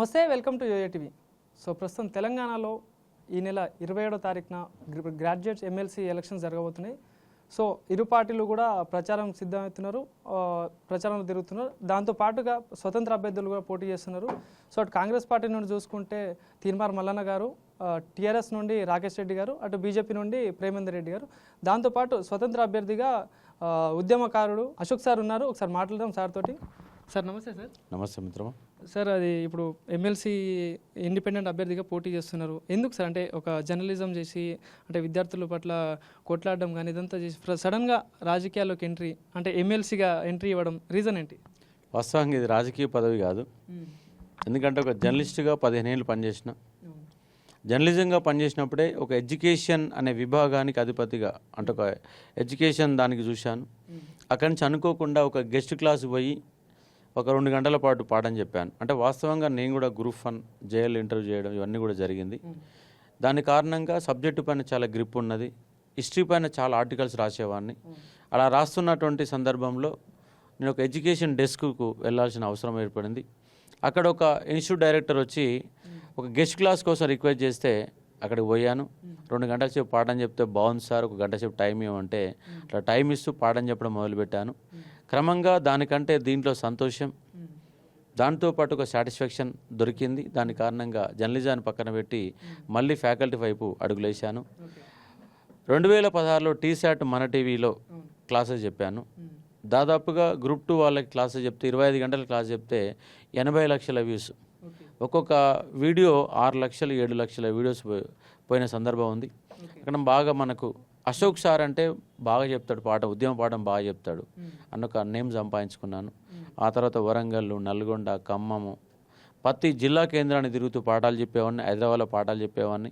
నమస్తే, welcome to TV. So ప్రస్తుతం తెలంగాణలో ఈ నెల 27వ తారీఖున గ్రాడ్యుయేట్స్ ఎమ్మెల్సీ ఎలక్షన్స్ జరగబోతున్నాయి. సో ఇరు పార్టీలు కూడా ప్రచారం సిద్ధమవుతున్నారు, ప్రచారంలో తిరుగుతున్నారు. దాంతోపాటుగా స్వతంత్ర అభ్యర్థులు కూడా పోటీ చేస్తున్నారు. సో అటు కాంగ్రెస్ పార్టీ నుండి చూసుకుంటే తీన్మార్ మల్లన్న గారు, టీఆర్ఎస్ నుండి రాకేష్ రెడ్డి గారు, అటు బీజేపీ నుండి ప్రేమేందర్ రెడ్డి గారు, దాంతోపాటు స్వతంత్ర అభ్యర్థిగా ఉద్యమకారుడు అశోక్ సార్ ఉన్నారు. ఒకసారి మాట్లాడదాం సార్ తోటి. సార్ నమస్తే. సార్ నమస్తే మిత్రమా. సార్, అది ఇప్పుడు ఎమ్మెల్సీ ఇండిపెండెంట్ అభ్యర్థిగా పోటీ చేస్తున్నారు. ఎందుకు సార్? అంటే ఒక జర్నలిజం చేసి, అంటే విద్యార్థుల పట్ల కొట్లాడడం కానీ ఇదంతా చేసి సడన్గా రాజకీయాల్లోకి ఎంట్రీ, అంటే ఎమ్మెల్సీగా ఎంట్రీ ఇవ్వడం రీజన్ ఏంటి? వాస్తవంగా ఇది రాజకీయ పదవి కాదు. ఎందుకంటే ఒక జర్నలిస్ట్గా 15 ఏళ్ళు పనిచేసిన, జర్నలిజంగా పనిచేసినప్పుడే ఒక ఎడ్యుకేషన్ అనే విభాగానికి అధిపతిగా, అంటే ఒక ఎడ్యుకేషన్ దానికి చూశాను. అక్కడి నుంచి అనుకోకుండా ఒక గెస్ట్ క్లాస్ పోయి ఒక 2 గంటల పాటు పాఠం చెప్పాను. అంటే వాస్తవంగా నేను కూడా గ్రూప్ 1 జేఎల్ ఇంటర్వ్యూ చేయడం ఇవన్నీ కూడా జరిగింది. దాని కారణంగా సబ్జెక్టు పైన చాలా గ్రిప్ ఉన్నది. హిస్టరీ పైన చాలా ఆర్టికల్స్ రాసేవాడిని. అలా రాస్తున్నటువంటి సందర్భంలో నేను ఒక ఎడ్యుకేషన్ డెస్క్కు వెళ్ళాల్సిన అవసరం ఏర్పడింది. అక్కడ ఒక ఇన్స్టిట్యూట్ డైరెక్టర్ వచ్చి ఒక గెస్ట్ క్లాస్ కోసం రిక్వెస్ట్ చేస్తే అక్కడికి పోయాను. 2 గంటల సేపు పాఠం చెప్తే బాగుంది సార్, 1 గంట సేపు టైం ఇవ్వమంటే అట్లా టైం ఇస్తూ పాఠం చెప్పడం మొదలుపెట్టాను. క్రమంగా దానికంటే దీంట్లో సంతోషం, దాంతోపాటు ఒక సాటిస్ఫాక్షన్ దొరికింది. దాని కారణంగా జర్నలిజాన్ని పక్కన పెట్టి మళ్ళీ ఫ్యాకల్టీ వైపు అడుగులేశాను. 2016లో టీశాట్ మన టీవీలో క్లాసెస్ చెప్పాను. దాదాపుగా గ్రూప్ 2 వాళ్ళకి క్లాసెస్ చెప్తే 25 గంటల క్లాస్ చెప్తే 80 లక్షల వ్యూస్, ఒక్కొక్క వీడియో 6 లక్షలు 7 లక్షల వీడియోస్ పోయిన సందర్భం ఉంది. అక్కడ బాగా మనకు అశోక్ సార్ అంటే బాగా చెప్తాడు, ఉద్యమ పాఠం బాగా చెప్తాడు అన్న ఒక నేమ్ సంపాదించుకున్నాను. ఆ తర్వాత వరంగల్, నల్గొండ, ఖమ్మము, ప్రతి జిల్లా కేంద్రాన్ని తిరుగుతూ పాఠాలు చెప్పేవాడిని. హైదరాబాద్లో పాఠాలు చెప్పేవాడిని,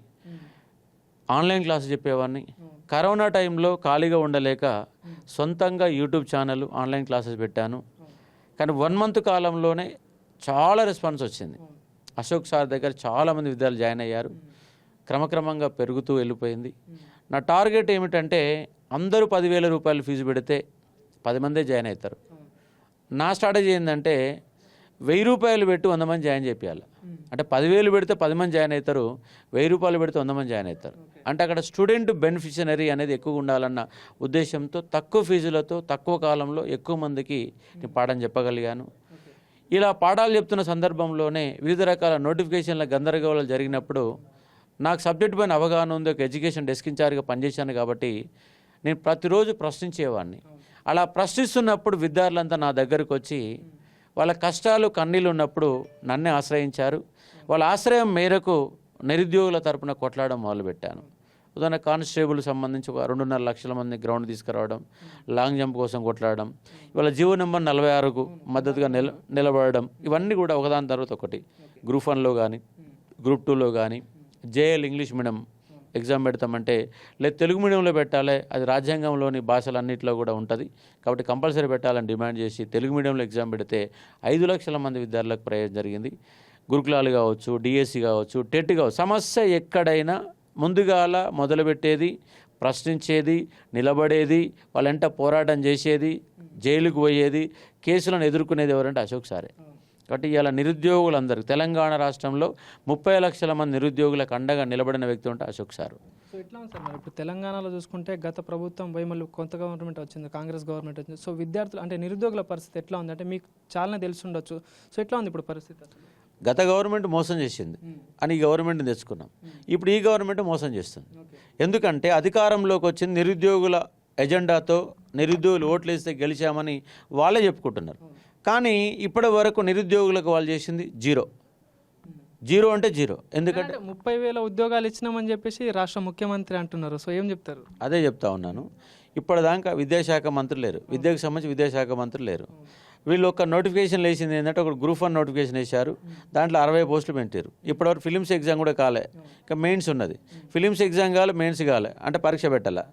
ఆన్లైన్ క్లాసు చెప్పేవాడిని. కరోనా టైంలో ఖాళీగా ఉండలేక సొంతంగా యూట్యూబ్ ఛానల్, ఆన్లైన్ క్లాసెస్ పెట్టాను. కానీ 1 మంత్ కాలంలోనే చాలా రెస్పాన్స్ వచ్చింది. అశోక్ సార్ దగ్గర చాలామంది విద్యార్థులు జాయిన్ అయ్యారు. క్రమక్రమంగా పెరుగుతూ వెళ్ళిపోయింది. నా టార్గెట్ ఏమిటంటే అందరూ 10,000 రూపాయలు ఫీజు పెడితే 10 మందే జాయిన్ అవుతారు. నా స్ట్రాటజీ ఏంటంటే 1000 రూపాయలు పెట్టి 100 మంది జాయిన్ చేయాలి. అంటే 10,000 పెడితే 10 మంది జాయిన్ అవుతారు, 1000 రూపాయలు పెడితే 100 మంది జాయిన్ అవుతారు. అంటే అక్కడ స్టూడెంట్ బెనిఫిషనరీ అనేది ఎక్కువగా ఉండాలన్న ఉద్దేశంతో తక్కువ ఫీజులతో తక్కువ కాలంలో ఎక్కువ మందికి పాఠం చెప్పగలిగాను. ఇలా పాఠాలు చెప్తున్న సందర్భంలోనే వివిధ రకాల నోటిఫికేషన్ల గందరగోళాలు జరిగినప్పుడు నాకు సబ్జెక్టు పైన అవగాహన ఉంది. ఒక ఎడ్యుకేషన్ డెస్క్ ఇన్ఛార్జ్గా పనిచేశాను కాబట్టి నేను ప్రతిరోజు ప్రశ్నించేవాడిని. అలా ప్రశ్నిస్తున్నప్పుడు విద్యార్థులంతా నా దగ్గరకు వచ్చి వాళ్ళ కష్టాలు కన్నీళ్ళు ఉన్నప్పుడు నన్నే ఆశ్రయించారు. వాళ్ళ ఆశ్రయం మేరకు నిరుద్యోగుల తరపున కొట్లాడడం మొదలుపెట్టాను. ఉదాహరణ కానిస్టేబుల్ సంబంధించి ఒక 2.5 లక్షల మంది గ్రౌండ్ తీసుకురావడం, లాంగ్ జంప్ కోసం కొట్లాడడం, ఇవాళ జీవో నెంబర్ 46కు మద్దతుగా నిలబడడం, ఇవన్నీ కూడా ఒకదాని తర్వాత ఒకటి. గ్రూప్ 1లో కానీ గ్రూప్ 2లో కానీ జేఎల్ ఇంగ్లీష్ మీడియం ఎగ్జామ్ పెడతామంటే లేదు తెలుగు మీడియంలో పెట్టాలి, అది రాజ్యాంగంలోని భాషలన్నింటిలో కూడా ఉంటుంది కాబట్టి కంపల్సరీ పెట్టాలని డిమాండ్ చేసి తెలుగు మీడియంలో ఎగ్జామ్ పెడితే 5 లక్షల మంది విద్యార్థులకు ప్రయోజనం జరిగింది. గురుకులాలు కావచ్చు, డిఎస్సి కావచ్చు, టెట్ కావచ్చు, సమస్య ఎక్కడైనా ముందుగాల మొదలుపెట్టేది, ప్రశ్నించేది, నిలబడేది, వాళ్ళంట పోరాటం చేసేది, జైలుకు పోయేది, కేసులను ఎదుర్కొనేది ఎవరంటే అశోక్ సారే. కాబట్టి ఇలా నిరుద్యోగులందరికీ తెలంగాణ రాష్ట్రంలో 30 లక్షల మంది నిరుద్యోగులకు అండగా నిలబడిన వ్యక్తి ఉంటే అశోక్ సార్. సో ఎట్లా ఉంది సార్? ఇప్పుడు తెలంగాణలో చూసుకుంటే గత ప్రభుత్వం పోయి మళ్ళీ కొత్త గవర్నమెంట్ వచ్చింది, కాంగ్రెస్ గవర్నమెంట్ వచ్చింది. సో విద్యార్థులు అంటే నిరుద్యోగుల పరిస్థితి ఎట్లా ఉంది అంటే మీకు చాలా తెలిసి ఉండొచ్చు. సో ఎట్లా ఉంది ఇప్పుడు పరిస్థితి? గత గవర్నమెంట్ మోసం చేసింది అని ఈ గవర్నమెంట్ని తెచ్చుకున్నాం. ఇప్పుడు ఈ గవర్నమెంట్ మోసం చేస్తుంది. ఎందుకంటే అధికారంలోకి వచ్చింది నిరుద్యోగుల ఎజెండాతో, నిరుద్యోగులు ఓట్లు వేస్తే గెలిచామని వాళ్ళే చెప్పుకుంటున్నారు. కానీ ఇప్పటి వరకు నిరుద్యోగులకు వాళ్ళు చేసింది జీరో అంటే జీరో. ఎందుకంటే 30,000 ఉద్యోగాలు ఇచ్చినామని చెప్పేసి రాష్ట్ర ముఖ్యమంత్రి అంటున్నారు. సో ఏం చెప్తారు? అదే చెప్తా ఉన్నాను. ఇప్పటిదాకా విద్యాశాఖ మంత్రి లేరు, విద్యకు సంబంధించి విద్యాశాఖ మంత్రి లేరు. వీళ్ళు ఒక నోటిఫికేషన్ వేసింది ఏంటంటే ఒక గ్రూప్ 1 నోటిఫికేషన్ వేశారు, దాంట్లో 60 పోస్టులు పెట్టారు. ఇప్పటివరకు ఫిలిమ్స్ ఎగ్జామ్ కూడా కాలే, ఇంకా మెయిన్స్ ఉన్నది. ఫిలిమ్స్ ఎగ్జామ్ కాలే, మెయిన్స్ కాలే, అంటే పరీక్ష పెట్టాలా.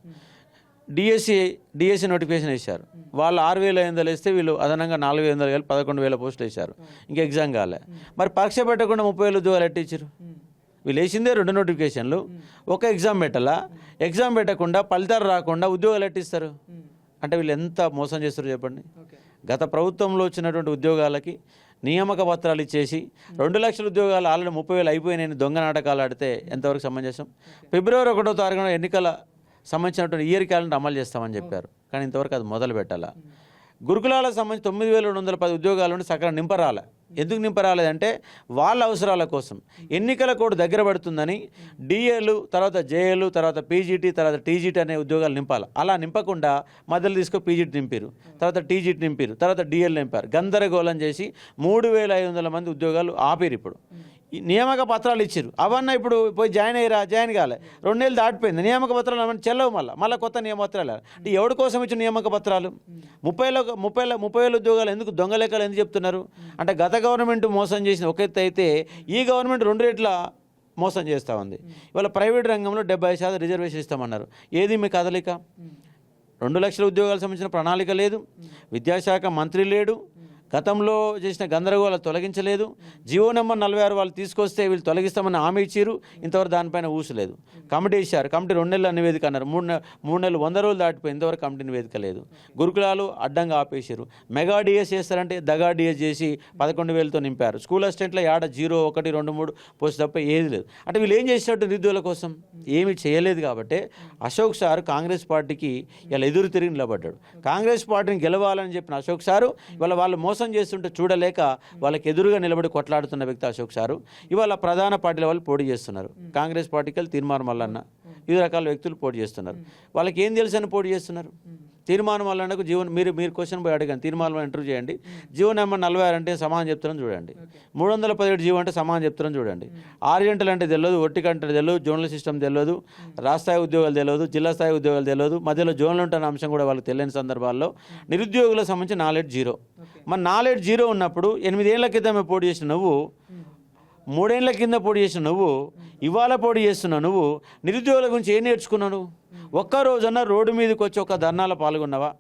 డిఎస్సి నోటిఫికేషన్ వేశారు, వాళ్ళు 6,500 వేస్తే వీళ్ళు అదనంగా 4,500 కలిపి 11,000 పోస్టులు వేశారు, ఇంకా ఎగ్జామ్ కాలే. మరి పరీక్ష పెట్టకుండా 30,000 ఉద్యోగాలు ఎట్టించారు? వీళ్ళు వేసిందే 2 నోటిఫికేషన్లు, ఒక ఎగ్జామ్ పెట్టాలా, ఎగ్జామ్ పెట్టకుండా ఫలితాలు రాకుండా ఉద్యోగాలు ఎట్టిస్తారు? అంటే వీళ్ళు ఎంత మోసం చేస్తారు చెప్పండి. గత ప్రభుత్వంలో వచ్చినటువంటి ఉద్యోగాలకి నియామక పత్రాలు ఇచ్చేసి 2 లక్షల ఉద్యోగాలు ఆల్రెడీ 30,000 అయిపోయినాయని దొంగ నాటకాలు ఆడితే ఎంతవరకు సమంజసం? ఫిబ్రవరి 1వ తారీఖున ఎన్నికల సంబంధించినటువంటి ఇయర్ క్యాలెండర్ అమలు చేస్తామని చెప్పారు, కానీ ఇంతవరకు అది మొదలు పెట్టాలా. గురుకులాలకు సంబంధించి 9,210 ఉద్యోగాలు ఉండి సగం నింపరాలే. ఎందుకు నింపరాలేదంటే వాళ్ళ అవసరాల కోసం. ఎన్నికల కోడ్ దగ్గర పడుతుందని డిఏలు, తర్వాత జేఏలు, తర్వాత పీజీటీ, తర్వాత టీజీటీ అనే ఉద్యోగాలు నింపాలి. అలా నింపకుండా మధ్యలో తీసుకో పీజీటీ నింపారు, తర్వాత టీజీటీ నింపారు, తర్వాత డిఎల్ నింపారు. గందరగోళం చేసి 3,500 మంది ఉద్యోగాలు ఆపారు. ఇప్పుడు నియామక పత్రాలు ఇచ్చారు, అవన్నీ ఇప్పుడు పోయి జాయిన్ కాలే, 2 నెలలు దాటిపోయింది. నియామక పత్రాలు అవన్నీ చెల్లవు, మళ్ళీ కొత్త నియామక పత్రాలు. అంటే ఎవరి కోసం ఇచ్చిన నియామక పత్రాలు? 30,000 ఉద్యోగాలు ఎందుకు దొంగ లెక్కలు ఎందుకు చెప్తున్నారు? అంటే గత గవర్నమెంట్ మోసం చేసిన ఒక ఎత్తు అయితే ఈ గవర్నమెంట్ 2 రెట్ల మోసం చేస్తూ ఉంది. ఇవాళ ప్రైవేట్ రంగంలో 70% రిజర్వేషన్ ఇస్తామన్నారు. ఏది మీ కదలిక? 2 లక్షల ఉద్యోగాలకు సంబంధించిన ప్రణాళిక లేదు, విద్యాశాఖ మంత్రి లేడు, గతంలో చేసిన గందరగోళాలు తొలగించలేదు. జియో నెంబర్ 46 వాళ్ళు తీసుకొస్తే వీళ్ళు తొలగిస్తామని హామీ ఇచ్చారు, ఇంతవరకు దానిపైన ఊసలేదు. కమిటీ ఇచ్చారు, కమిటీ 2 నెలల నివేదిక అన్నారు, 3 నెలలు 100 రోజులు దాటిపోయి ఇంతవరకు కమిటీ నివేదిక లేదు. గురుకులాలు అడ్డంగా ఆపేశారు. మెగా డిఎస్ చేస్తారంటే దగా డిఎస్ చేసి 11,000తో నింపారు. స్కూల్ అసిస్టెంట్లో 0, 1, 2, 3 పోస్ట్ తప్ప ఏది లేదు. అంటే వీళ్ళు ఏం చేసినట్టు నిరుద్యోగుల కోసం ఏమీ చేయలేదు. కాబట్టి అశోక్ సార్ కాంగ్రెస్ పార్టీకి ఇలా ఎదురు తిరిగి నిలబడ్డాడు. కాంగ్రెస్ పార్టీని గెలవాలని చెప్పిన అశోక్ సారు ఇవాళ వాళ్ళు మోసం చేస్తుంటే చూడలేక వాళ్ళకి ఎదురుగా నిలబడి కొట్లాడుతున్న వ్యక్తి అశోక్ సారు. ఇవాళ ప్రధాన పార్టీల వాళ్ళు పోటీ చేస్తున్నారు. కాంగ్రెస్ పార్టీకి వెళ్ళి తీర్మానం మల్లన్న, వివిధ రకాల వ్యక్తులు పోటీ చేస్తున్నారు. వాళ్ళకి ఏం తెలుసు అని పోటీ చేస్తున్నారు? తీర్మానం మల్లన్నకు మీరు క్వశ్చన్ పోయి అడగండి, తీర్మానం ఇంటర్వ్యూ చేయండి. జీవో నెంబర్ 46 అంటే సమానం చెప్తారని చూడండి, 317 జీవో అంటే సమానం చెప్తారని చూడండి. ఆరియంటల్ అంటే తెలియదు, ఒట్టికంటే తెలియదు, జోనల్ సిస్టమ్ తెలియదు, రాష్ట్ర స్థాయి ఉద్యోగాలు తెలియదు, జిల్లా స్థాయి ఉద్యోగాలు తెలియదు, మధ్యలో జోన్లు ఉంటున్న అంశం కూడా వాళ్ళకి తెలియని సందర్భాల్లో నిరుద్యోగులకు సంబంధించి నాలెడ్జ్ జీరో. మన నాలెడ్జ్ జీరో ఉన్నప్పుడు 8 ఏళ్ల క్రితమే పోటీ చేసిన నువ్వు, 3 ఏళ్ల కింద పోటీ చేసిన నువ్వు, ఇవాళ పోటీ చేస్తున్నావు నువ్వు, నిరుద్యోగుల గురించి ఏం నేర్చుకున్నావు? ఒక్క రోజన్నా రోడ్డు మీదకి వచ్చి ఒక ధర్నాలో పాల్గొన్నావా?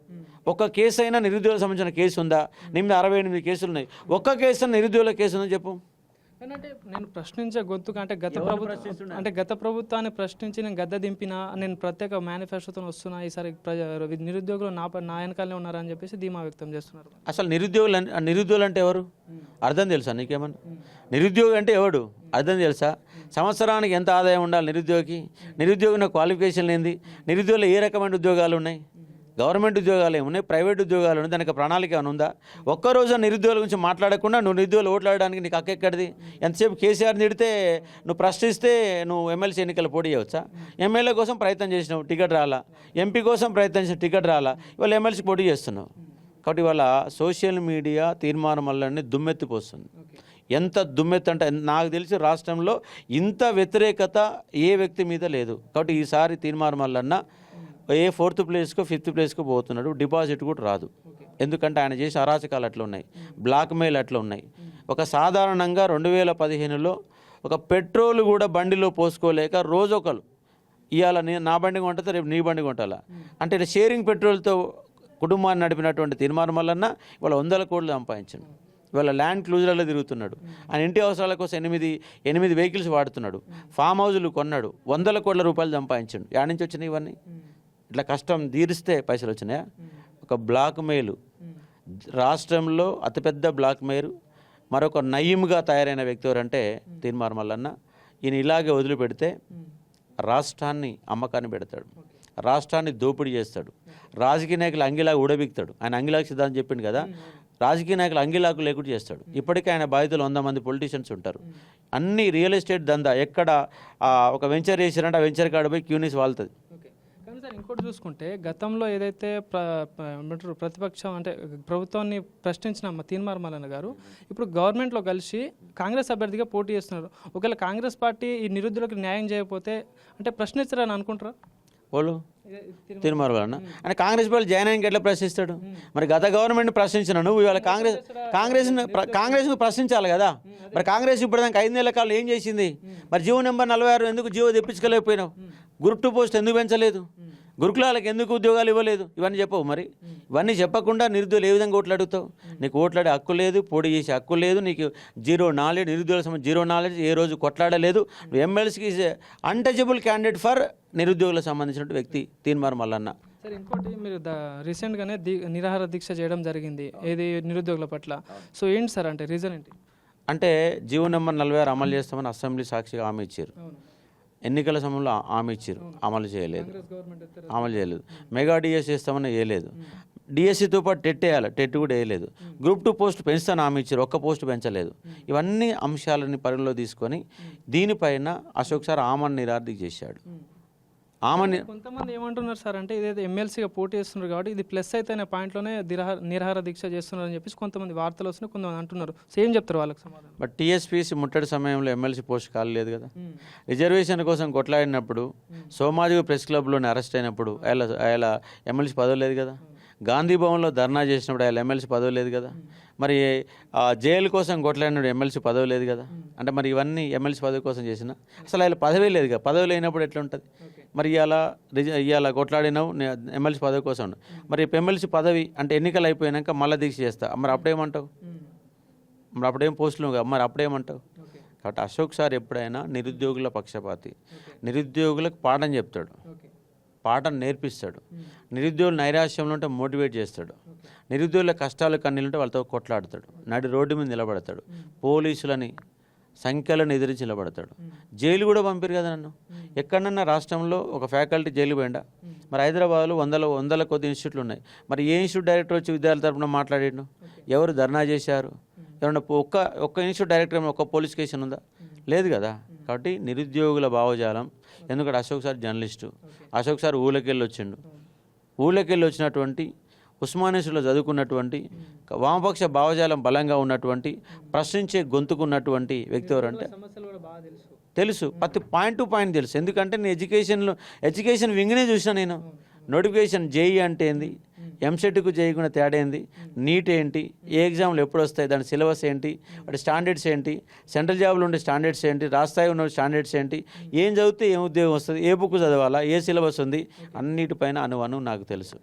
ఒక్క కేసు అయినా నిరుద్యోగులకు సంబంధించిన కేసు ఉందా? నీ మీద 68 కేసులు ఉన్నాయి, ఒక్క కేసు అయినా నిరుద్యోగుల కేసు ఉందని చెప్పు. అంటే నేను ప్రశ్నించే గొంతుగా అంటే గత ప్రభుత్వాన్ని ప్రశ్నించి నేను గద్దె దింపినా, నేను ప్రత్యేక మేనిఫెస్టోతో వస్తున్నా, ఈసారి నిరుద్యోగులు నా వెనకాలనే ఉన్నారని చెప్పేసి ధీమా వ్యక్తం చేస్తున్నారు. అసలు నిరుద్యోగులు అంటే ఎవరు అర్థం తెలుసా నీకేమన్నా? నిరుద్యోగి అంటే ఎవడు అర్థం తెలుసా? సంవత్సరానికి ఎంత ఆదాయం ఉండాలి నిరుద్యోగి క్వాలిఫికేషన్ ఏంది? నిరుద్యోగులు ఏ రకమైన ఉద్యోగాలు ఉన్నాయి? గవర్నమెంట్ ఉద్యోగాలు ఏమున్నాయి, ప్రైవేట్ ఉద్యోగాలు ఉన్నాయి, దానికి ప్రణాళిక ఏమైనా ఉందా? ఒక్కరోజు నిరుద్యోగుల గురించి మాట్లాడకుండా నువ్వు నిరుద్యోగులు ఓట్లాడడానికి నీకు ఎక్కడిది? ఎంతసేపు కేసీఆర్ తిడితే నువ్వు ప్రశ్నిస్తే నువ్వు ఎమ్మెల్సీ ఎన్నికలు పోటీ చేయవచ్చా? ఎమ్మెల్యే కోసం ప్రయత్నం చేసినావు, టికెట్ రాలా. ఎంపీ కోసం ప్రయత్నం చేసిన టికెట్ రాలా, ఇవాళ ఎమ్మెల్సీ పోటీ చేస్తున్నావు. కాబట్టి ఇవాళ సోషల్ మీడియా తీర్మానం వల్లనే దుమ్మెత్తిపోస్తుంది. ఎంత దుమ్మెత్తి అంటే నాకు తెలిసి రాష్ట్రంలో ఇంత వ్యతిరేకత ఏ వ్యక్తి మీద లేదు. కాబట్టి ఈసారి తీర్మానం వల్లన్నా ఏ 4th ప్లేస్కో 5th ప్లేస్కో పోతున్నాడు, డిపాజిట్ కూడా రాదు. ఎందుకంటే ఆయన చేసే అరాచకాలు అట్లా ఉన్నాయి, బ్లాక్మెయిల్ అట్లా ఉన్నాయి. ఒక సాధారణంగా 2015లో ఒక పెట్రోల్ కూడా బండిలో పోసుకోలేక రోజొకరు ఇవాళ నా బండి కొంటా రేపు నీ బండి కొంటాలా అంటే షేరింగ్ పెట్రోల్తో కుటుంబాన్ని నడిపినటువంటి తీర్మానం వలన ఇవాళ 100 కోట్లు సంపాదించాడు. ఇవాళ ల్యాండ్ క్లూజర్లో తిరుగుతున్నాడు. ఆయన ఇంటి అవసరాల కోసం 8 వెహికల్స్ వాడుతున్నాడు, ఫామ్ హౌజులు కొన్నాడు, 100 కోట్ల రూపాయలు సంపాదించాడు. యాడ్ నుంచి వచ్చినాయి ఇవన్నీ? ఇట్లా కష్టం తీరిస్తే పైసలు వచ్చినాయా? ఒక బ్లాక్ మెయిల్, రాష్ట్రంలో అతిపెద్ద బ్లాక్ మెయిల్, మరొక నయీంగా తయారైన వ్యక్తి ఎవరంటే తీర్మానం మల్లన్న. ఈయన ఇలాగే వదిలిపెడితే రాష్ట్రాన్ని అమ్మకాన్ని పెడతాడు, రాష్ట్రాన్ని దోపిడీ చేస్తాడు, రాజకీయ నాయకులు అంగిలాగా ఉడబిక్తాడు. ఆయన అంగిలాగా సిద్ధాంతం చెప్పిండు కదా, రాజకీయ నాయకులు అంగిలాకు లేకుండా చేస్తాడు. ఇప్పటికే ఆయన బాధితులు 100 మంది పొలిటీషియన్స్ ఉంటారు. అన్ని రియల్ ఎస్టేట్ దందా ఎక్కడ ఒక వెంచర్ చేశారంటే ఆ వెంచర్ కాడ పోయి క్యూనిస్ వాళ్తుంది. సార్ ఇంకోటి చూసుకుంటే గతంలో ఏదైతే ప్రతిపక్షం అంటే ప్రభుత్వాన్ని ప్రశ్నించిన తీర్మానం మల్లన్న గారు ఇప్పుడు గవర్నమెంట్లో కలిసి కాంగ్రెస్ అభ్యర్థిగా పోటీ చేస్తున్నారు. ఒకవేళ కాంగ్రెస్ పార్టీ ఈ నిరుద్యోగులకు న్యాయం చేయకపోతే అంటే ప్రశ్నిస్తారని అనుకుంటారా? వాళ్ళు తీర్మానం వలన అంటే కాంగ్రెస్ వాళ్ళు జాయిన్ అయ్యాక ఎట్లా ప్రశ్నిస్తాడు? మరి గత గవర్నమెంట్ ప్రశ్నించిన నువ్వు ఇవాళ కాంగ్రెస్ను ప్రశ్నించాలి కదా. మరి కాంగ్రెస్ ఇప్పుడు దానికి 5 నెలల కాలం ఏం చేసింది? మరి జీవో నెంబర్ 46 ఎందుకు జీవో తెప్పించుకోలేకపోయినావు? గ్రూప్ 2 పోస్ట్ ఎందుకు పెంచలేదు? గురుకులాలకు ఎందుకు ఉద్యోగాలు ఇవ్వలేదు? ఇవన్నీ చెప్పవు. మరి ఇవన్నీ చెప్పకుండా నిరుద్యోగులు ఏ విధంగా ఓట్లు అడుగుతావు? నీకు ఓట్లాడే హక్కు లేదు, పోటీ చేసే హక్కు లేదు, నీకు జీరో నాలెడ్జ్, నిరుద్యోగుల సంబంధించి జీరో నాలెడ్జ్, ఏ రోజు కొట్లాడలేదు. నువ్వు ఎమ్మెల్సీకి అన్టచబుల్ క్యాండిడేట్ ఫర్ నిరుద్యోగులకు సంబంధించిన వ్యక్తి తీర్మానం మల్లన్న. సార్ ఇంకోటి మీరు రీసెంట్గానే నిరాహార దీక్ష చేయడం జరిగింది ఏది నిరుద్యోగుల పట్ల. సో ఏంటి సార్ అంటే రీజన్ ఏంటి? అంటే జీవో నెంబర్ 46 అమలు చేస్తామని అసెంబ్లీ సాక్షిగా హామీ ఇచ్చారు. ఎన్నికల సమయంలో హామీ ఇచ్చారు, అమలు చేయలేదు. అమలు చేయలేదు. మెగా డిఎస్సి చేస్తామని వేయలేదు. డిఎస్సితో పాటు టెట్ వేయాలి, టెట్ కూడా వేయలేదు. గ్రూప్ 2 పోస్ట్ పెంచుతాను హామీ ఇచ్చారు, ఒక్క పోస్ట్ పెంచలేదు. ఇవన్నీ అంశాలని పరిగణలో తీసుకొని దీనిపైన అశోక్ సార్ ఆమరణ నిరాహార చేశాడు. కొంతమంది ఏమంటున్నారు సార్ అంటే ఇదైతే ఎమ్మెల్సీగా పోటీ చేస్తున్నారు కాబట్టి ఇది ప్లస్ అయితే అనే పాయింట్లోనే నిరాహార దీక్ష చేస్తున్నారు అని చెప్పేసి కొంతమంది వార్తలు వస్తున్నాయి, కొంతమంది అంటున్నారు. సో ఏం చెప్తారు వాళ్ళకి సమాధానం? బట్ టీఎస్పీసీ ముట్టడి సమయంలో ఎమ్మెల్సీ పోస్ట్ కాలేదు కదా. రిజర్వేషన్ కోసం కొట్లాడినప్పుడు సోమాజిగూడ ప్రెస్ క్లబ్లోనే అరెస్ట్ అయినప్పుడు ఆయన ఎమ్మెల్సీ పదవి లేదు కదా. గాంధీ భవన్లో ధర్నా చేసినప్పుడు ఆయన ఎమ్మెల్సీ పదవి లేదు కదా. మరి జైలు కోసం కొట్లాడినప్పుడు ఎమ్మెల్సీ పదవి లేదు కదా. అంటే మరి ఇవన్నీ ఎమ్మెల్సీ పదవి కోసం చేసిన అసలు ఆయన పదవి లేదు కదా. పదవి లేనప్పుడు ఎట్లా ఉంటుంది? మరి ఇవాళ కొట్లాడినావు ఎమ్మెల్సీ పదవి కోసం. మరి ఎమ్మెల్సీ పదవి అంటే ఎన్నికలు అయిపోయాక మళ్ళీ దీక్ష చేస్తా, మరి అప్పుడేమంటావు? మరి అప్పుడేం పోస్టులు, మరి అప్పుడేమంటావు? కాబట్టి అశోక్ సార్ ఎప్పుడైనా నిరుద్యోగుల పక్షపాతి, నిరుద్యోగులకు పాఠం చెప్తాడు, పాఠం నేర్పిస్తాడు. నిరుద్యోగులు నైరాశ్యంలో ఉంటే మోటివేట్ చేస్తాడు. నిరుద్యోగుల కష్టాలు కన్నీళ్ళుంటే వాళ్ళతో కొట్లాడతాడు. నడి రోడ్డు మీద నిలబడతాడు. పోలీసులని సంఖ్యలను ఎదిరించి నిలబడతాడు. జైలు కూడా పంపారు కదా నన్ను. ఎక్కడన్నా రాష్ట్రంలో ఒక ఫ్యాకల్టీ జైలు పోయిండా? మరి హైదరాబాద్లో వందల కొద్ది ఇన్స్టిట్యూట్లు ఉన్నాయి. మరి ఏ ఇన్స్టిట్యూట్ డైరెక్టర్ వచ్చి విద్యార్థుల తరపున మాట్లాడాడు? ఎవరు ధర్నా చేశారు? ఎవరన్నా ఒక్క ఇన్స్టిట్యూట్ డైరెక్టర్ ఒక్క పోలీస్ కేసు ఉందా? లేదు కదా. కాబట్టి నిరుద్యోగుల భావజాలం, ఎందుకంటే Ashok sir journalist. Ashok sir ఊళ్ళకెళ్ళి వచ్చిండు. ఊళ్ళకెళ్ళి వచ్చినటువంటి ఉస్మానియాలో చదువుకున్నటువంటి వామపక్ష భావజాలం బలంగా ఉన్నటువంటి ప్రశ్నించే గొంతుకున్నటువంటి వ్యక్తి ఎవరంటే తెలుసు. ప్రతి పాయింట్ టు పాయింట్ తెలుసు. ఎందుకంటే నేను ఎడ్యుకేషన్ వింగ్నే చూసిన. నేను నోటిఫికేషన్ జేఈ అంటే ఏంది, ఎంసెట్కు చేయకుండా తేడా ఏంది, నీట్ ఏంటి, ఏ ఎగ్జామ్లు ఎప్పుడు వస్తాయి, దాని సిలబస్ ఏంటి, వాటి స్టాండర్డ్స్ ఏంటి, సెంట్రల్ జాబ్లో ఉండే స్టాండర్డ్స్ ఏంటి, రాష్ట్రాయి ఉన్న స్టాండర్డ్స్ ఏంటి, ఏం చదివితే ఏం ఉద్యోగం వస్తుంది, ఏ బుక్ చదవాలా, ఏ సిలబస్ ఉంది, అన్నిటిపైన అనువను నాకు తెలుసు.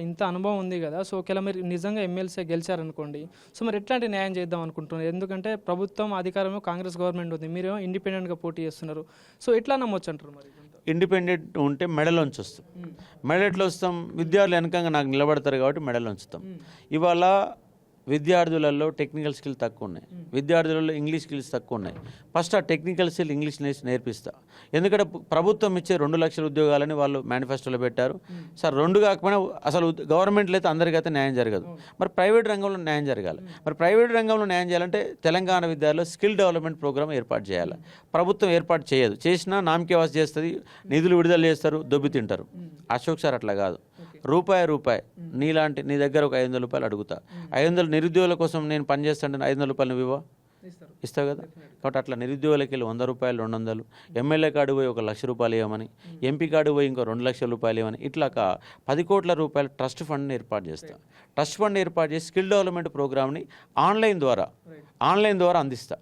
ఇంత అనుభవం ఉంది కదా. సో ఒకవేళ మీరు నిజంగా ఎమ్మెల్సీ గెలిచారనుకోండి, సో మరి ఎట్లాంటి న్యాయం చేద్దాం అనుకుంటున్నారు? ఎందుకంటే ప్రభుత్వం అధికారమే కాంగ్రెస్ గవర్నమెంట్ ఉంది, మీరు ఇండిపెండెంట్గా పోటీ చేస్తున్నారు. సో ఎట్లా నమ్మొచ్చు అంటారు? మరి ఇండిపెండెంట్ ఉంటే మెడలోంచి వస్తాం. మెడల్ ఎట్లా వస్తాం? విద్యార్థులు వెనకంగా నాకు నిలబడతారు కాబట్టి మెడలో ఉంచుతాం. ఇవాళ విద్యార్థులలో టెక్నికల్ స్కిల్ తక్కువ ఉన్నాయి, విద్యార్థులలో ఇంగ్లీష్ స్కిల్స్ తక్కువ ఉన్నాయి. ఫస్ట్ ఆ టెక్నికల్ స్కిల్ ఇంగ్లీష్ నేర్పిస్తా. ఎందుకంటే ప్రభుత్వం ఇచ్చే 2 లక్షల ఉద్యోగాలని వాళ్ళు మేనిఫెస్టోలో పెట్టారు. సార్ 2 కాకపోయినా అసలు గవర్నమెంట్లో అయితే అందరికైతే న్యాయం జరగదు. మరి ప్రైవేట్ రంగంలో న్యాయం జరగాలి. మరి ప్రైవేట్ రంగంలో న్యాయం చేయాలంటే తెలంగాణ విద్యార్థుల్లో స్కిల్ డెవలప్మెంట్ ప్రోగ్రామ్ ఏర్పాటు చేయాలి. ప్రభుత్వం ఏర్పాటు చేయదు. చేసినా నామకేవాసి చేస్తుంది, నిధులు విడుదల చేస్తారు, దొబ్బి తింటారు. అశోక్ సార్ అట్లా కాదు. రూపాయి నీ దగ్గర ఒక 500 రూపాయలు అడుగుతా, 500 నిరుద్యోగుల కోసం నేను పనిచేస్తాను, 500 రూపాయలు నువ్వు ఇస్తావు కదా. కాబట్టి అట్లా నిరుద్యోగులకి వెళ్ళి 100 రూపాయలు, 200, ఎమ్మెల్యే కాడు పోయి 1 లక్ష రూపాయలు ఇవ్వమని, ఎంపీ కాడు పోయి ఇంకో 2 లక్షల రూపాయలు ఇవ్వమని, ఇట్లా 10 కోట్ల రూపాయల ట్రస్ట్ ఫండ్ని ఏర్పాటు చేస్తా. ట్రస్ట్ ఫండ్ ఏర్పాటు చేసి స్కిల్ డెవలప్మెంట్ ప్రోగ్రామ్ని ఆన్లైన్ ద్వారా అందిస్తా.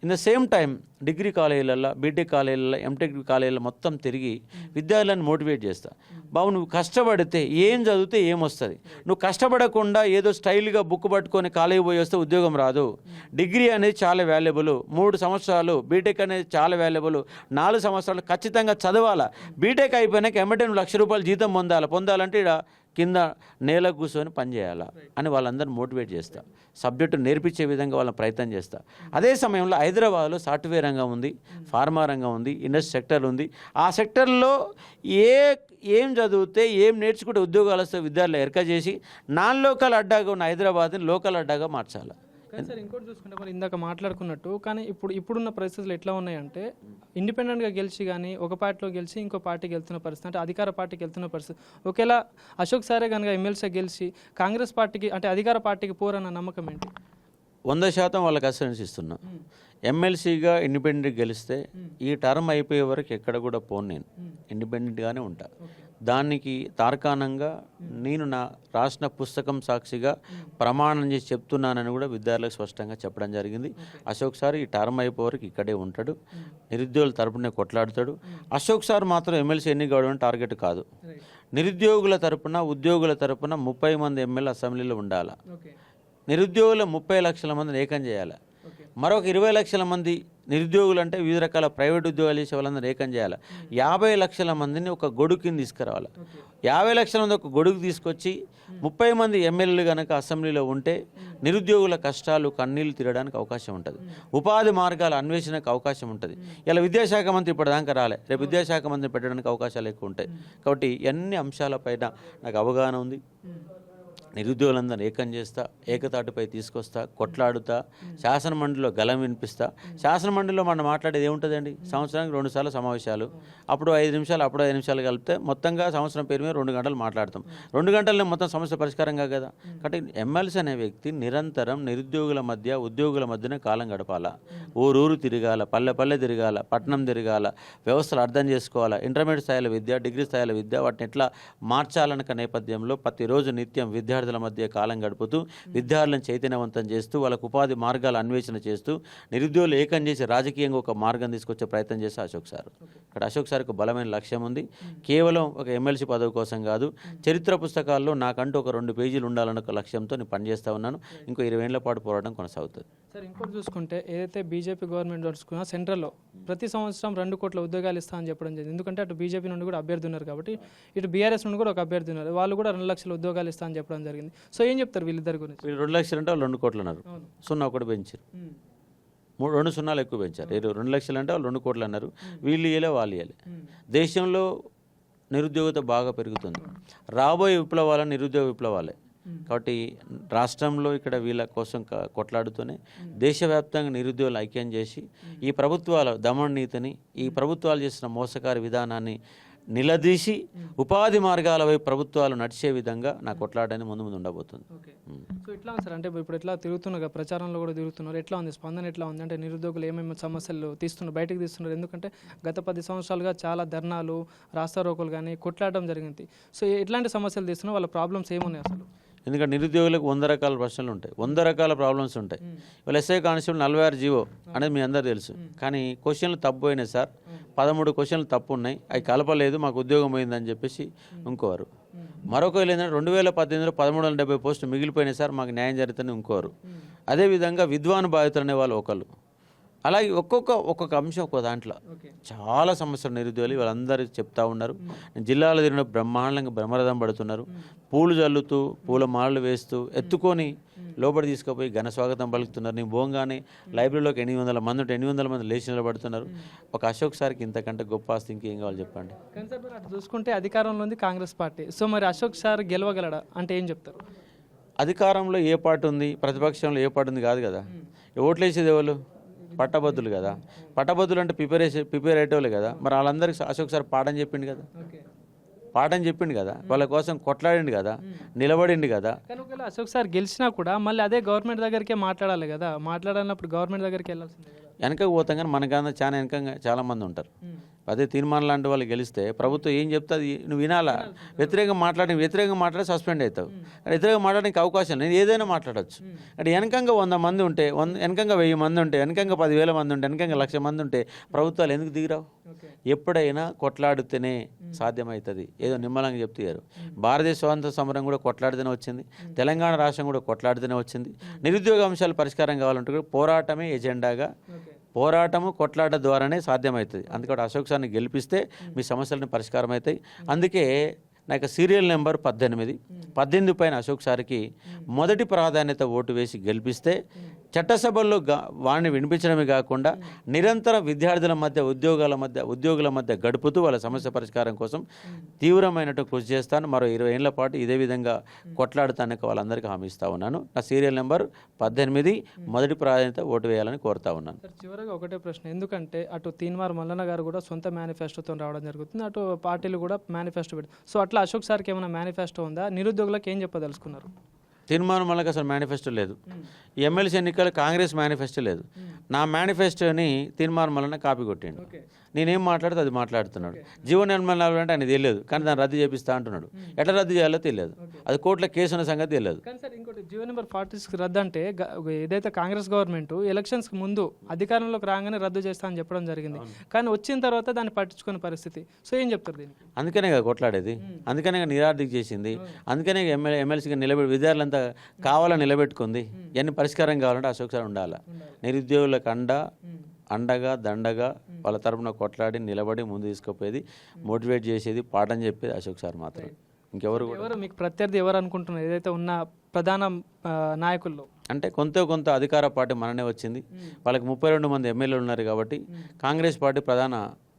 In the same time degree కాలేజీలలో, బీటెక్ కాలేజీలలో, ఎంటెక్ కాలేజీలలో మొత్తం తిరిగి విద్యార్థులను మోటివేట్ చేస్తా. బాబు నువ్వు కష్టపడితే ఏం చదివితే ఏమొస్తుంది, నువ్వు కష్టపడకుండా ఏదో స్టైల్గా బుక్ పట్టుకొని కాలేజీ పోయి వస్తే ఉద్యోగం రాదు. డిగ్రీ అనేది చాలా వాల్యుబుల్, 3 సంవత్సరాలు, బీటెక్ అనేది చాలా వాల్యుబుల్, 4 సంవత్సరాలు ఖచ్చితంగా చదవాలా. బీటెక్ అయిపోయినాక ఎమ్మటే 1 లక్ష రూపాయలు జీతం పొందాలంటే ఇక్కడ కింద నేల కూర్చొని పనిచేయాలా అని వాళ్ళందరూ మోటివేట్ చేస్తా. సబ్జెక్టు నేర్పించే విధంగా వాళ్ళని ప్రయత్నం చేస్తా. అదే సమయంలో హైదరాబాద్లో సాఫ్ట్వేర్ రంగం ఉంది, ఫార్మా రంగం ఉంది, ఇండస్ట్రీ సెక్టర్ ఉంది. ఆ సెక్టర్లో ఏం చదివితే ఏం నేర్చుకుంటే ఉద్యోగాలు వస్తే విద్యార్థులు ఎరక చేసి నాన్ లోకల్ అడ్డాగా ఉన్న హైదరాబాద్ని లోకల్ అడ్డాగా మార్చాలి. కానీ సార్ ఇంకోటి చూసుకుంటే మరి ఇందాక మాట్లాడుకున్నట్టు, కానీ ఇప్పుడున్న పరిస్థితులు ఎట్లా ఉన్నాయంటే ఇండిపెండెంట్గా గెలిచి కానీ ఒక పార్టీలో గెలిచి ఇంకో పార్టీకి వెళ్తున్న పరిస్థితి, అంటే అధికార పార్టీకి వెళ్తున్న పరిస్థితి. ఒకవేళ అశోక్ సారే కనుక ఎమ్మెల్సీ గెలిచి కాంగ్రెస్ పార్టీకి అంటే అధికార పార్టీకి పోరన్న నమ్మకం ఏంటి? 100% వాళ్ళకి అసెన్స్ ఇస్తున్నా. ఎమ్మెల్సీగా ఇండిపెండెంట్గా గెలిస్తే ఈ టర్మ్ అయిపోయే వరకు ఎక్కడ కూడా పోను, నేను ఇండిపెండెంట్గానే ఉంటా. దానికి తార్కాణంగా నేను నా రాసిన పుస్తకం సాక్షిగా ప్రమాణం చేసి చెప్తున్నానని కూడా విద్యార్థులకు స్పష్టంగా చెప్పడం జరిగింది. అశోక్ సార్ ఈ టర్మ్ అయిపోయే వరకు ఇక్కడే ఉంటాడు, నిరుద్యోగుల తరపునే కొట్లాడుతాడు. అశోక్ సార్ మాత్రం ఎమ్మెల్సీ ఎన్ని కావడం టార్గెట్ కాదు. నిరుద్యోగుల తరపున, ఉద్యోగుల తరపున 30 మంది ఎమ్మెల్యే అసెంబ్లీలో ఉండాలి. నిరుద్యోగుల 30 లక్షల మందిని ఏకం చేయాలి. మరొక 20 లక్షల మంది నిరుద్యోగులు అంటే వివిధ రకాల ప్రైవేట్ ఉద్యోగాలు చేసే వాళ్ళందరూ ఏకం చేయాలి. 50 లక్షల మందిని ఒక గొడుగు కింద తీసుకురావాలి. 50 లక్షల మంది ఒక గొడుగు తీసుకొచ్చి 30 మంది ఎమ్మెల్యేలు కనుక అసెంబ్లీలో ఉంటే నిరుద్యోగుల కష్టాలు కన్నీళ్లు తిరగడానికి అవకాశం ఉంటుంది. ఉపాధి మార్గాల అన్వేషణకు అవకాశం ఉంటుంది. ఇలా విద్యాశాఖ మంత్రి ఇప్పటిదాకా రాలే, రేపు విద్యాశాఖ మంత్రి పెట్టడానికి అవకాశాలు ఎక్కువ ఉంటాయి. కాబట్టి అన్ని అంశాలపైన నాకు అవగాహన ఉంది. నిరుద్యోగులందరూ ఏకం చేస్తా, ఏకతాటిపై తీసుకొస్తా, కొట్లాడుతా, శాసనమండలిలో గలం వినిపిస్తా. శాసనమండలిలో మనం మాట్లాడేది ఏముంటుందండి? సంవత్సరానికి 2 సార్లు సమావేశాలు, అప్పుడు 5 నిమిషాలు, అప్పుడు 5 నిమిషాలు కలిపితే మొత్తంగా సంవత్సరం పేరు మీద 2 గంటలు మాట్లాడతాం. 2 గంటలనే మొత్తం సమస్య పరిష్కారంగా కదా. కాబట్టి ఎమ్మెల్సీ అనే వ్యక్తి నిరంతరం నిరుద్యోగుల మధ్య, ఉద్యోగుల మధ్యనే కాలం గడపాలా. ఊరూరు తిరగాల, పల్లె పల్లె తిరగాల, పట్టణం తిరగాల, వ్యవస్థలు అర్థం చేసుకోవాలా. ఇంటర్మీడియట్ స్థాయిల విద్య, డిగ్రీ స్థాయిల విద్య, వాటిని ఎట్లా మార్చాలన్న నేపథ్యంలో ప్రతిరోజు నిత్యం విద్యార్థుల మధ్య కాలం గడుపుతూ, విద్యార్థులను చైతన్యవంతం చేస్తూ, వాళ్ళకు ఉపాధి మార్గాల అన్వేషణ చేస్తూ, నిరుద్యోగులు ఏకం చేసి రాజకీయంగా ఒక మార్గం తీసుకొచ్చే ప్రయత్నం చేస్తే అశోక్ సార్. ఇక్కడ అశోక్ సార్కు బలమైన లక్ష్యం ఉంది. కేవలం ఒక ఎమ్మెల్సీ పదవి కోసం కాదు, చరిత్ర పుస్తకాల్లో నాకంటూ ఒక 2 పేజీలు ఉండాలన్న ఒక లక్ష్యంతో నేను పనిచేస్తూ ఉన్నాను. ఇంకో 20 ఏళ్ల పాటు పోరాటం కొనసాగుతుంది. సార్, ఇంకోటి చూసుకుంటే ఏదైతే బీజేపీ గవర్నమెంట్ చూసుకున్నా సెంట్రల్లో ప్రతి సంవత్సరం 2 కోట్ల ఉద్యోగాలు ఇస్తా అని చెప్పడం జరిగింది. ఎందుకంటే అటు బీజేపీ నుండి కూడా అభ్యర్థి ఉన్నారు కాబట్టి, ఇటు బీఆర్ఎస్ నుండి కూడా ఒక అభ్యర్థి ఉన్నారు. వాళ్ళు కూడా 2 లక్షల ఉద్యోగాలు ఇస్తా అని చెప్పడం జరిగింది. సో ఏం చెప్తారు వీళ్ళిద్దరి గురించి? వీళ్ళు 2 లక్షలు అంటే వాళ్ళు 2 కోట్లు అన్నారు. 0 పెంచారు, 2 సున్నాలు ఎక్కువ పెంచారు. 2 లక్షలు అంటే వాళ్ళు 2 కోట్లు అన్నారు. వీళ్ళు ఇయ్యలే, వాళ్ళు ఇయ్యలే. దేశంలో నిరుద్యోగత బాగా పెరుగుతుంది. రాబోయే విప్లవాలు నిరుద్యోగ విప్లవాలే. కాబట్టి రాష్ట్రంలో ఇక్కడ వీళ్ళ కోసం కొట్లాడుతూనే దేశవ్యాప్తంగా నిరుద్యోగులు ఐక్యం చేసి ఈ ప్రభుత్వాల దమన నీతిని, ఈ ప్రభుత్వాలు చేసిన మోసకారి విధానాన్ని నిలదీసి ఉపాధి మార్గాల వైపు ప్రభుత్వాలు నడిచే విధంగా నా కొట్లాడని ముందు ఉండబోతుంది. సో ఎట్లా ఉంది సార్, అంటే ఇప్పుడు ఎట్లా తిరుగుతున్నారు, ప్రచారంలో కూడా తిరుగుతున్నారు, ఎట్లా ఉంది స్పందన, ఎట్లా ఉంది? అంటే నిరుద్యోగులు ఏమేమి సమస్యలు బయటకు తీస్తున్నారు? ఎందుకంటే గత 10 సంవత్సరాలుగా చాలా ధర్నాలు, రాస్తారోకోలు కానీ కొట్లాడడం జరిగింది. సో ఎట్లాంటి సమస్యలు తీస్తున్నారు, వాళ్ళ ప్రాబ్లమ్స్ ఏమున్నాయి అసలు? ఎందుకంటే నిరుద్యోగులకు 100 రకాల ప్రశ్నలు ఉంటాయి, 100 రకాల ప్రాబ్లమ్స్ ఉంటాయి. వాళ్ళు ఎస్ఐ కానిస్టేబుల్ 46 జీవో అనేది మీ అందరూ తెలుసు. కానీ క్వశ్చన్లు తప్పు పోయినాయి సార్, 13 క్వశ్చన్లు తప్పు ఉన్నాయి, అవి కలపలేదు, మాకు ఉద్యోగం పోయిందని చెప్పేసి ఇంకోరు. మరొక ఏంటంటే 2018లో 1370 పోస్టులు మిగిలిపోయినాయి సార్, మాకు న్యాయం జరుగుతుందని ఇంకోరు. అదేవిధంగా విద్వాన్ బాధితులు అనే వాళ్ళు ఒకళ్ళు. అలాగే ఒక్కొక్క అంశం ఒక్కొక్క దాంట్లో చాలా సమస్యలు నిరుద్యోగులు వాళ్ళందరూ చెప్తా ఉన్నారు. జిల్లాలో తిరిగిన బ్రహ్మాండంగా బ్రహ్మరథం పడుతున్నారు. పూలు చల్లుతూ, పూల మాలలు వేస్తూ, ఎత్తుకొని లోపలి తీసుకుపోయి ఘన స్వాగతం పలుకుతున్నారు. నేను పోగానే లైబ్రరీలోకి 800 మంది ఉంటే 800 మంది లేచి నిలబడుతున్నారు. ఒక అశోక్ సార్కి ఇంతకంటే గొప్ప ఆస్తి ఇంకేం కావాలి చెప్పండి? కానీ సార్ మరి అటు చూసుకుంటే అధికారంలో ఉంది కాంగ్రెస్ పార్టీ. సో మరి అశోక్ సార్ గెలవగలడా అంటే ఏం చెప్తారు? అధికారంలో ఏ పార్టీ ఉంది, ప్రతిపక్షంలో ఏ పార్టీ ఉంది కాదు కదా. ఓట్లు వేసేది ఎవరు? పట్టభద్రులు కదా. పట్టభద్రులు అంటే ప్రిపేర్ అయ్యేటోళ్ళు కదా. మరి వాళ్ళందరికీ అశోక్ సార్ పాఠం చెప్పిండు కదా, వాళ్ళ కోసం కొట్లాడిండు కదా, నిలబడిండు కదా. కానీ ఒకవేళ అశోక్ సార్ గెలిచినా కూడా మళ్ళీ అదే గవర్నమెంట్ దగ్గరికే మాట్లాడాలి కదా. మాట్లాడాలన్నప్పుడు గవర్నమెంట్ దగ్గరికి వెళ్ళాల్సిందే కదా. వెనకకు పోతాం కానీ మనకన్నా చాలా వెనకంగా చాలామంది ఉంటారు. అదే తీర్మానం లాంటి వాళ్ళు గెలిస్తే ప్రభుత్వం ఏం చెప్తుంది నువ్వు వినాలా. వ్యతిరేకంగా మాట్లాడి సస్పెండ్ అవుతావు. వ్యతిరేకంగా మాట్లాడడానికి అవకాశం లేదు, ఏదైనా మాట్లాడచ్చు. అంటే వెనకంగా 100 మంది ఉంటే, వెనకంగా 1000 మంది ఉంటే, వెనకంగా 10,000 మంది ఉంటే, వెనకంగా 1,00,000 మంది ఉంటే ప్రభుత్వాలు ఎందుకు దిగిరావు? ఎప్పుడైనా కొట్లాడితేనే సాధ్యమవుతుంది. ఏదో నిమ్మలంగా చెప్తారు. భారతదేశ స్వాతంత్ర సమరం కూడా కొట్లాడితేనే వచ్చింది, తెలంగాణ రాష్ట్రం కూడా కొట్లాడితేనే వచ్చింది. నిరుద్యోగ అంశాలు పరిష్కారం కావాలంటే కూడా పోరాటమే ఎజెండాగా, పోరాటము కొట్లాట ద్వారానే సాధ్యమవుతుంది. అందుకని అశోక్ సార్ని గెలిపిస్తే మీ సమస్యలను పరిష్కారం అవుతాయి. అందుకే నాకు సీరియల్ నెంబర్ 18 పైన అశోక్ సార్కి మొదటి ప్రాధాన్యత ఓటు వేసి గెలిపిస్తే చట్టసభల్లో వాడిని వినిపించడమే కాకుండా నిరంతరం విద్యార్థుల మధ్య, ఉద్యోగుల మధ్య గడుపుతూ వాళ్ళ సమస్య పరిష్కారం కోసం తీవ్రమైనట్టు కృషి చేస్తాను. మరో 20 ఏళ్ల పాటు ఇదే విధంగా కొట్లాడుతానికి వాళ్ళందరికీ హామీ ఇస్తూ ఉన్నాను. నా సీరియల్ నెంబర్ 18 మొదటి ప్రాధాన్యత ఓటు వేయాలని కోరుతా ఉన్నాను. చివరిగా ఒకటే ప్రశ్న, ఎందుకంటే అటు తీన్మార్ మల్లన్న గారు కూడా సొంత మేనిఫెస్టోతో రావడం జరుగుతుంది, అటు పార్టీలు కూడా మేనిఫెస్టో పెడతారు. సో అట్లా అశోక్ సార్కి ఏమైనా మేనిఫెస్టో ఉందా? నిరుద్యోగులకు ఏం చెప్పదలుచుకున్నారు? తీర్మానం వల్ల అసలు మేనిఫెస్టో లేదు. ఎమ్మెల్సీ ఎన్నికలు కాంగ్రెస్ మేనిఫెస్టో లేదు. నా మేనిఫెస్టోని తీర్మానం వలన కాపీ కొట్టిండు. నేనేం మాట్లాడితే అది మాట్లాడుతున్నాడు. జీవో నిర్మాణం అంటే ఆయన తెలియదు, కానీ దాన్ని రద్దు చేపిస్తా అంటున్నాడు. ఎట్లా రద్దు చేయాలో తెలియదు, అది కోర్టులో కేసు ఉన్న సంగతి తెలియదు. కానీ సార్ ఇంకోటి, జీవో నెంబర్ 46 రద్దు అంటే ఏదైతే కాంగ్రెస్ గవర్నమెంట్ ఎలక్షన్స్కి ముందు అధికారంలోకి రాగానే రద్దు చేస్తా అని చెప్పడం జరిగింది, కానీ వచ్చిన తర్వాత దాన్ని పట్టించుకునే పరిస్థితి. సో ఏం చెప్తారు దీనికి? అందుకనే కదా కొట్లాడేది, అందుకనే నిరార్థిక చేసింది, అందుకనే ఎమ్మెల్సీగా నిలబెట్టి విద్యార్థులంతా కావాలని నిలబెట్టుకుంది. ఇవన్నీ పరిష్కారం కావాలంటే అశోక్ సార్ ఉండాలి. నిరుద్యోగులకు అండ, అండగా దండగా వాళ్ళ తరపున కొట్లాడి నిలబడి ముందు తీసుకుపోయేది, మోటివేట్ చేసేది, పాఠం చెప్పేది అశోక్ సార్ మాత్రం. ఇంకెవరు కూడా ఎవరు మీకు ప్రత్యర్థి ఎవరు అనుకుంటున్నారు ఏదైతే ఉన్న ప్రధాన నాయకుల్లో? అంటే కొంత అధికార పార్టీ మననే వచ్చింది, వాళ్ళకి 32 మంది ఎమ్మెల్యేలు ఉన్నారు కాబట్టి కాంగ్రెస్ పార్టీ ప్రధాన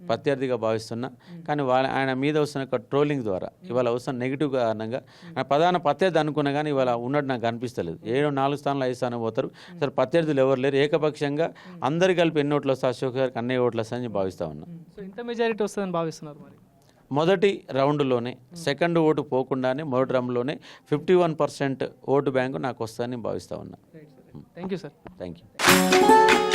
ప్రత్యర్థిగా భావిస్తున్నా. కానీ ఆయన మీద వస్తున్న ట్రోలింగ్ ద్వారా ఇవాళ వస్తున్న నెగిటివ్ కారణంగా ఆయన ప్రధాన ప్రత్యర్థి అనుకున్నా కానీ ఇవాళ ఉన్నట్టు నాకు అనిపిస్తలేదు. 4 స్థానాలు 5 స్థానం పోతారు, అసలు ప్రత్యర్థులు ఎవరు లేరు. ఏకపక్షంగా అందరు కలిపి ఎన్ని ఓట్లు వస్తాయి, అశోక్ గారికి అన్ని ఓట్లు వస్తాయని భావిస్తా ఉన్నా. సో ఇంత మెజారిటీ వస్తుందని భావిస్తున్నారు మరి? మొదటి రౌండ్లోనే, సెకండ్ ఓటు పోకుండానే మొదటి రౌండ్లోనే 51% ఓటు బ్యాంకు నాకు వస్తుందని భావిస్తా ఉన్నా. Thank you sir. Thank you.